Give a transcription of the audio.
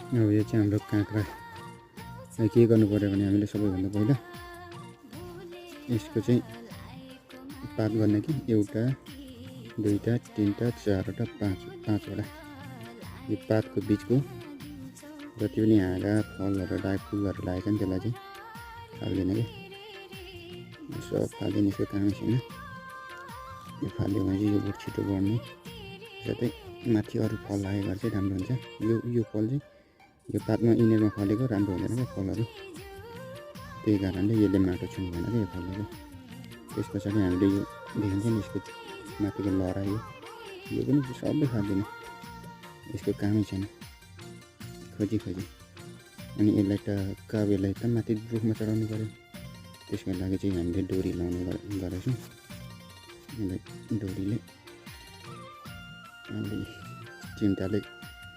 अब यो चाहिँ हाम्रो काँक्रा के गर्नु पर्यो भने हामीले सबैभन्दा पहिला यसको चाहिँ पात गर्ने कि एउटा दुईटा तीनटा चारवटा पाँचवटा यो पातको बिचको जति पनि हाँगा फलहरू फुलहरू लागेको छ नि त्यसलाई चाहिँ फाल्दैन कि सब फाल्दैन यसको कामै छैन यो फाल्यो भने चाहिँ यो बोट छिटो बढ्ने साथै माथि अरू फल लागेको चाहिँ राम्रो हुन्छ यो फल चाहिँ यो पातमा इनेरमा फलेको राम्रो हुँदैन क्या फलहरू त्यही कारणले यसले माटो छुनु भएन क्या यो फलहरू त्यस पछाडि हामीले यो देखिन्छ नि यसको माथिको लहरा यो पनि सबै फाल्दैन यसको कामै छैन खोजी अनि यसलाई टक्क यसलाई त माथि रुखमा चढाउनु पऱ्यो त्यसको लागि चाहिँ हामीले डोरी लाउने गरेछौँ यसलाई डोरीले हामीले चिम्टाले